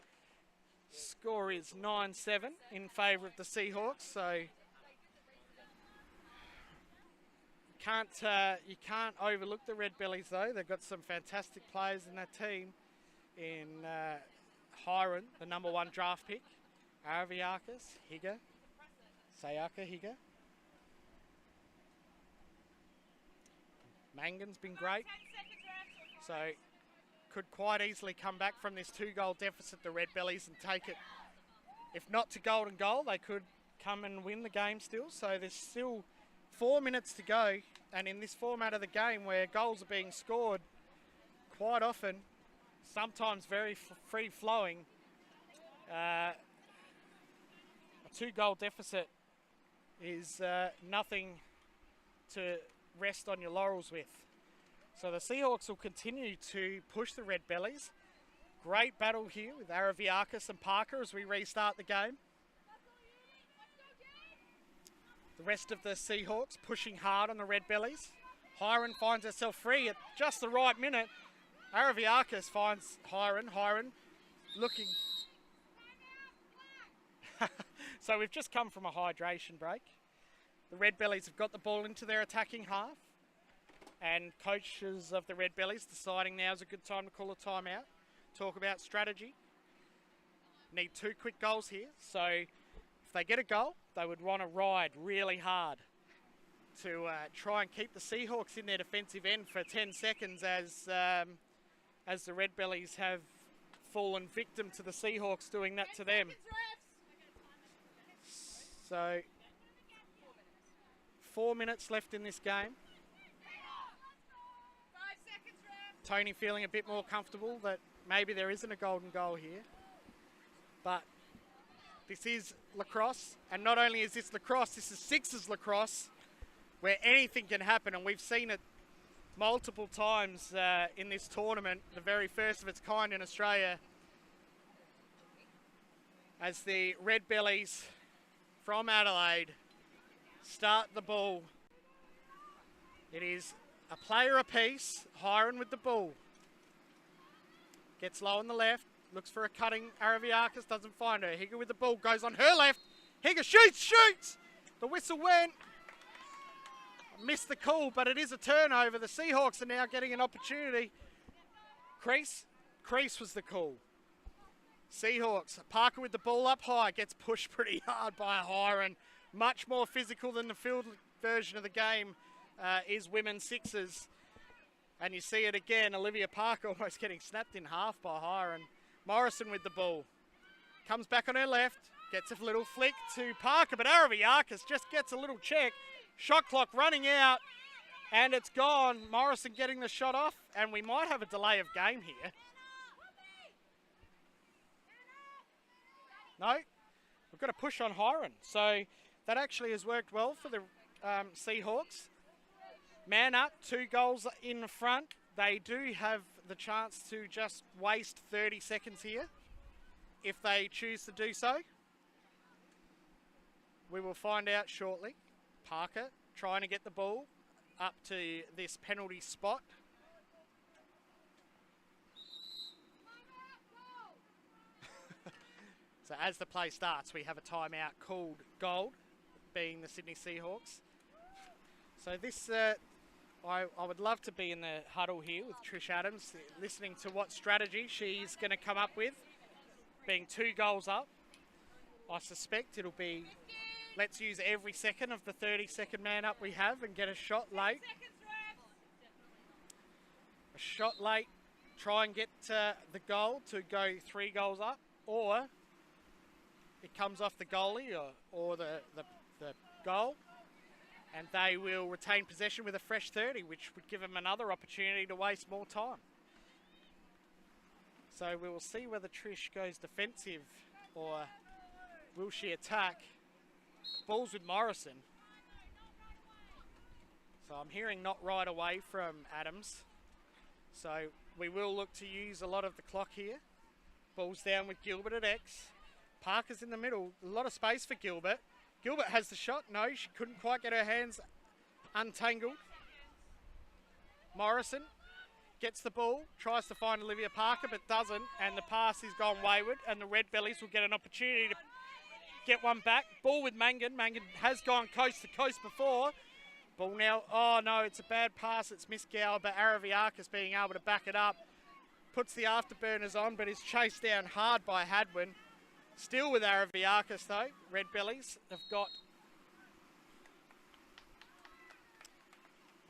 Score is 9-7 in favour of the Seahawks. So you can't overlook the Redbellies though. They've got some fantastic players in that team. In Hiron, the #1 draft pick, Araviakis, Higger, Sayaka Higger. Mangan's been great. So could quite easily come back from this 2-goal deficit, the Redbellies, and take it. If not to golden goal, they could come and win the game still. So there's still 4 minutes to go. And in this format of the game where goals are being scored quite often, sometimes very free-flowing, a 2-goal deficit is nothing to rest on your laurels with. So the Seahawks will continue to push the Redbellies. Great battle here with Araviakis and Parker as we restart the game. The rest of the Seahawks pushing hard on the Redbellies. Hiron finds herself free at just the right minute. Araviakis finds Hiron. Hiron looking. So we've just come from a hydration break. The Redbellies have got the ball into their attacking half. And coaches of the Redbellies deciding now is a good time to call a timeout. Talk about strategy. Need 2 quick goals here. So if they get a goal, they would want to ride really hard to try and keep the Seahawks in their defensive end for 10 seconds as the Redbellies have fallen victim to the Seahawks doing that to them. So 4 minutes left in this game. Tony feeling a bit more comfortable that maybe there isn't a golden goal here. But this is lacrosse, and not only is this lacrosse, this is Sixers lacrosse, where anything can happen, and we've seen it multiple times in this tournament, the very first of its kind in Australia, as the Redbellies from Adelaide start the ball. It is a player apiece. Hiron with the ball. Gets low on the left. Looks for a cutting Araviakis. Doesn't find her. Higa with the ball. Goes on her left. Higa shoots! The whistle went. Missed the call, but it is a turnover. The Seahawks are now getting an opportunity. Crease was the call. Seahawks. Parker with the ball up high. Gets pushed pretty hard by Hiron. Much more physical than the field version of the game is women's sixes. And you see it again. Olivia Parker almost getting snapped in half by Hiron. Morrison with the ball. Comes back on her left. Gets a little flick to Parker, but Araviakis just gets a little check. Shot clock running out, and it's gone. Morrison getting the shot off, and we might have a delay of game here. No, we've got a push on Hiron. So that actually has worked well for the Seahawks. Man up, 2 goals in front. They do have the chance to just waste 30 seconds here if they choose to do so. We will find out shortly. Parker trying to get the ball up to this penalty spot. So as the play starts, we have a timeout called Gold, being the Sydney Seahawks. So this, I would love to be in the huddle here with Trish Adams, listening to what strategy she's going to come up with, being 2 goals up. I suspect it'll be, let's use every second of the 30-second man up we have and get a shot late. A shot late, try and get the goal to go 3 goals up, or it comes off the goalie or the goal, and they will retain possession with a fresh 30, which would give them another opportunity to waste more time. So we will see whether Trish goes defensive or will she attack. Ball's with Morrison. So I'm hearing not right away from Adams. So we will look to use a lot of the clock here. Ball's down with Gilbert at X. Parker's in the middle. A lot of space for Gilbert. Gilbert has the shot. No, she couldn't quite get her hands untangled. Morrison gets the ball, tries to find Olivia Parker, but doesn't, and the pass is gone wayward, and the Redbellies will get an opportunity to get one back. Ball with Mangan. Mangan has gone coast to coast before. Ball now, oh no, it's a bad pass. It's missed Gower, but Araviakis being able to back it up. Puts the afterburners on, but is chased down hard by Hadwin. Still with Araviakis though. Redbellies have got,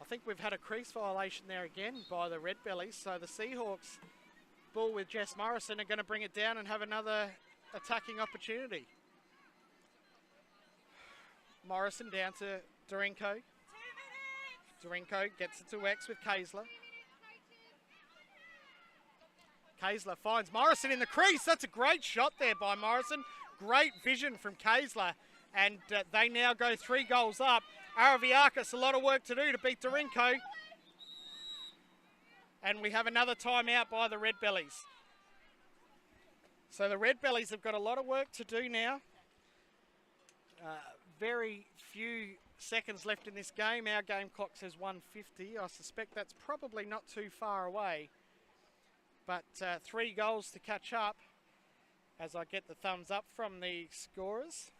I think we've had a crease violation there again by the Redbellies. So the Seahawks, ball with Jess Morrison, are going to bring it down and have another attacking opportunity. Morrison down to Dorenko. Dorenko gets it to X with Kaysler. Kaysler finds Morrison in the crease. That's a great shot there by Morrison. Great vision from Kaysler. And they now go 3 goals up. Araviakis, a lot of work to do to beat Dorenko. And we have another timeout by the Redbellies. So the Redbellies have got a lot of work to do now. Very few seconds left in this game. Our game clock says 1:50. I suspect that's probably not too far away. But 3 goals to catch up as I get the thumbs up from the scorers.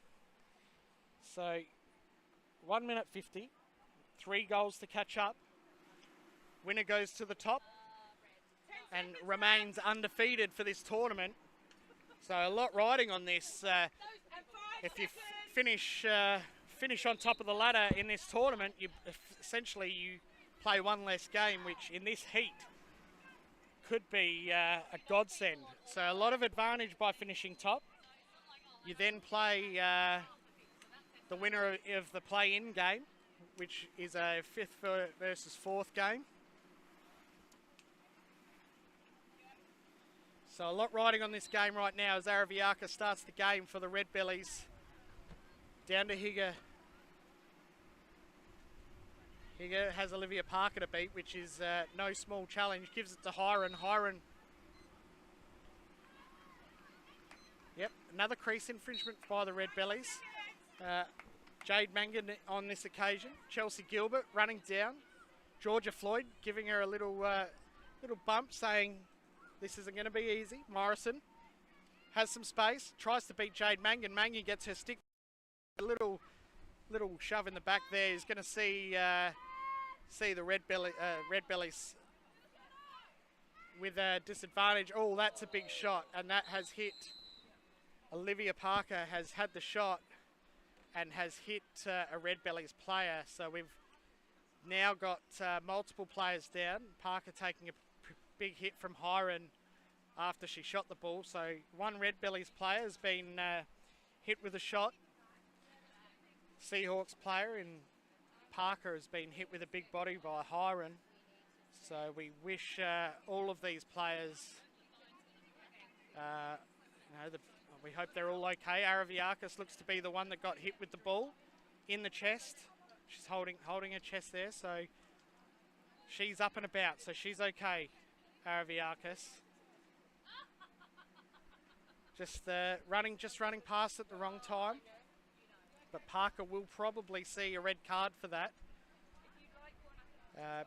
So 1:50, 3 goals to catch up. Winner goes to the top and remains undefeated for this tournament. So a lot riding on this. If you finish on top of the ladder in this tournament, you play 1 less game, which in this heat could be a godsend. So a lot of advantage by finishing top. You then play the winner of the play-in game, which is a 5th versus 4th game. So a lot riding on this game right now as Araviakis starts the game for the Redbellies. Down to Higa. Higa has Olivia Parker to beat, which is no small challenge. Gives it to Hiron. Hiron. Yep, another crease infringement by the Redbellies. Jade Mangan on this occasion. Chelsea Gilbert running down. Georgia Floyd giving her a little bump, saying This isn't going to be easy. Morrison has some space, tries to beat Jade Mangan. Mangan gets her stick. A little shove in the back there. He's going to see the Redbellies with a disadvantage. Oh, that's a big shot, and that has hit. Olivia Parker has had the shot and has hit a Redbellies player. So we've now got multiple players down. Parker taking a big hit from Hiron after she shot the ball. So one Redbellies player has been hit with a shot. Seahawks player in Parker has been hit with a big body by Hiron. So we wish all of these players, we hope they're all okay. Araviakis looks to be the one that got hit with the ball in the chest. She's holding her chest there, so she's up and about, so she's okay, Araviakis. Just running past at the wrong time. But Parker will probably see a red card for that.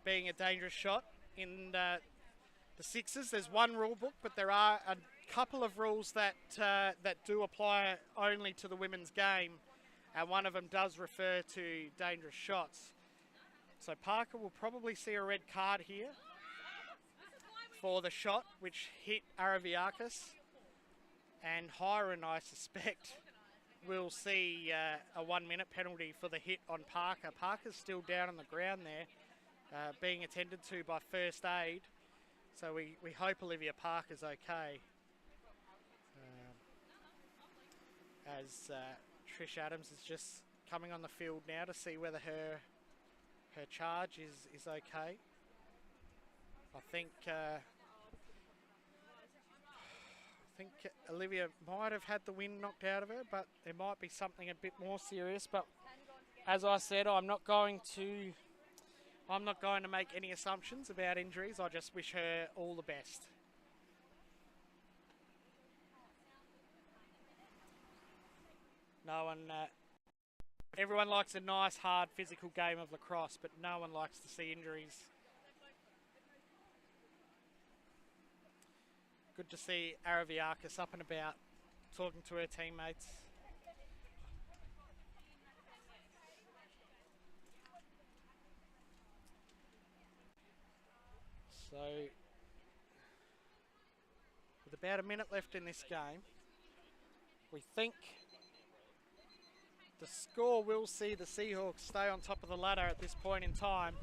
Being a dangerous shot in the Sixers. There's one rule book, but there are a couple of rules that do apply only to the women's game, and one of them does refer to dangerous shots. So Parker will probably see a red card here for the shot which hit Araviakis, and Hiron, I suspect, will see a 1 minute penalty for the hit on Parker. Parker's still down on the ground there, being attended to by first aid. So we hope Olivia Parker's okay. As Trish Adams is just coming on the field now to see whether her charge is okay. I think Olivia might have had the wind knocked out of her, but there might be something a bit more serious. But as I said, I'm not going to make any assumptions about injuries. I just wish her all the best. No one, everyone likes a nice, hard, physical game of lacrosse, but no one likes to see injuries. Good to see Araviakis up and about, talking to her teammates. So, with about a minute left in this game, we think the score will see the Seahawks stay on top of the ladder at this point in time,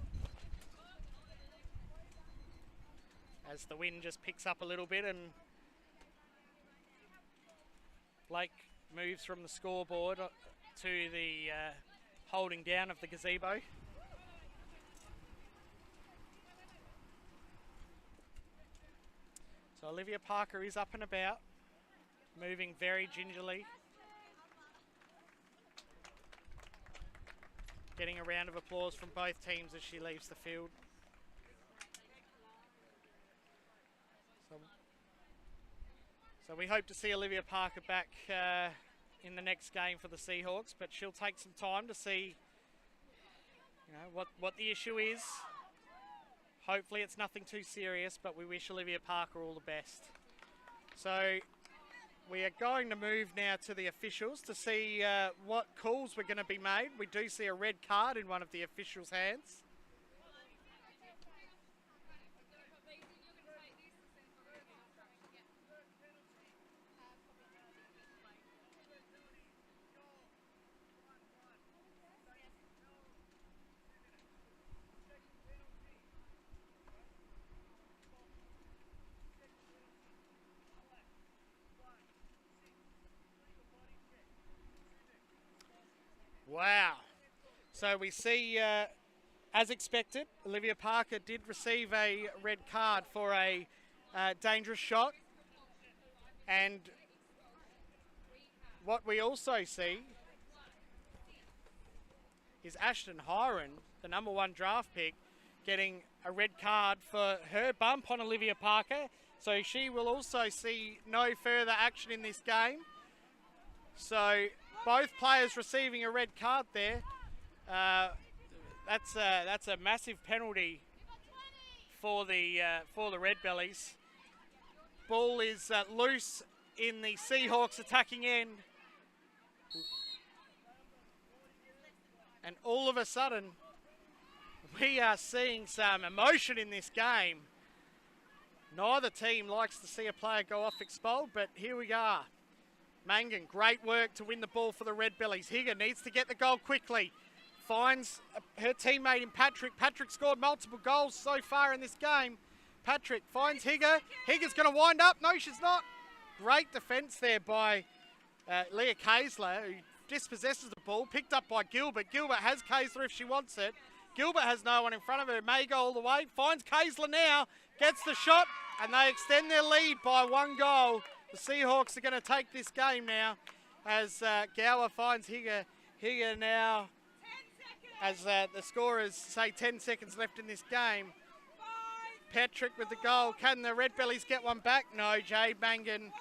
as the wind just picks up a little bit and Blake moves from the scoreboard to the holding down of the gazebo. So Olivia Parker is up and about, moving very gingerly. Getting a round of applause from both teams as she leaves the field. So we hope to see Olivia Parker back in the next game for the Seahawks, but she'll take some time to see, what the issue is. Hopefully it's nothing too serious, but we wish Olivia Parker all the best. So we are going to move now to the officials to see what calls were going to be made. We do see a red card in one of the officials' hands. Wow. So we see, as expected, Olivia Parker did receive a red card for a dangerous shot. And what we also see is Ashton Hiron, the #1 draft pick, getting a red card for her bump on Olivia Parker. So she will also see no further action in this game. So both players receiving a red card there. That's a massive penalty for the Redbellies. Ball is loose in the Seahawks attacking end. And all of a sudden, we are seeing some emotion in this game. Neither team likes to see a player go off expelled, but here we are. Mangan, great work to win the ball for the Redbellies. Higger needs to get the goal quickly. Finds her teammate in Patrick. Patrick scored multiple goals so far in this game. Patrick finds Higger. Higger's going to wind up. No, she's not. Great defence there by Leah Kaysler, who dispossesses the ball. Picked up by Gilbert. Gilbert has Kaysler if she wants it. Gilbert has no one in front of her. May go all the way. Finds Kaysler now. Gets the shot, and they extend their lead by 1 goal. The Seahawks are going to take this game now as Gower finds Higger. Higger now, as the scorers say 10 seconds left in this game. Patrick with the goal. Can the Redbellies get one back? No, Jade Mangan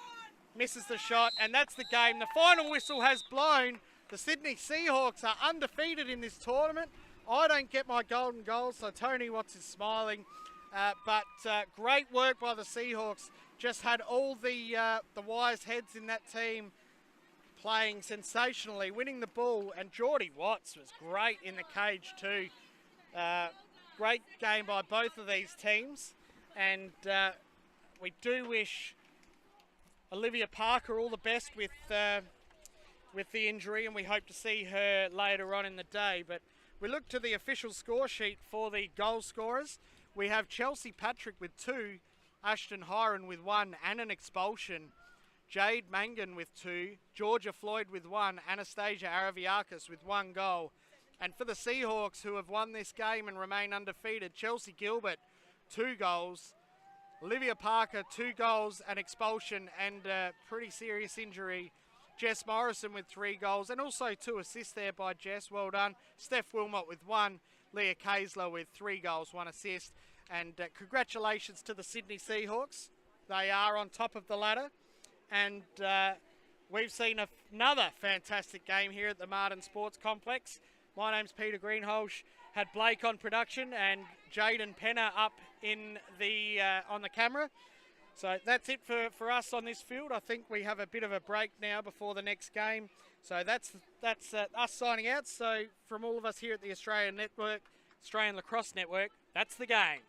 misses the shot, and that's the game. The final whistle has blown. The Sydney Seahawks are undefeated in this tournament. I don't get my golden goal, so Tony Watts is smiling. But great work by the Seahawks. Just had all the wise heads in that team playing sensationally, winning the ball. And Geordie Watts was great in the cage too. Great game by both of these teams. And we do wish Olivia Parker all the best with the injury, and we hope to see her later on in the day. But we look to the official score sheet for the goal scorers. We have Chelsea Patrick with 2, Ashton Hiron with 1 and an expulsion, Jade Mangan with 2, Georgia Floyd with 1, Anastasia Araviakis with 1 goal. And for the Seahawks, who have won this game and remain undefeated, Chelsea Gilbert, 2 goals, Olivia Parker, 2 goals, an expulsion and a pretty serious injury. Jess Morrison with 3 goals and also 2 assists there by Jess. Well done. Steph Wilmot with 1. Leah Kaysler with 3 goals, 1 assist. And congratulations to the Sydney Seahawks. They are on top of the ladder. And we've seen another fantastic game here at the Martin Sports Complex. My name's Peter Greenholz. Had Blake on production and Jaden Penner up in the on the camera. So that's it for us on this field. I think we have a bit of a break now before the next game. So that's us signing out. So from all of us here at the Australian Lacrosse Network, that's the game.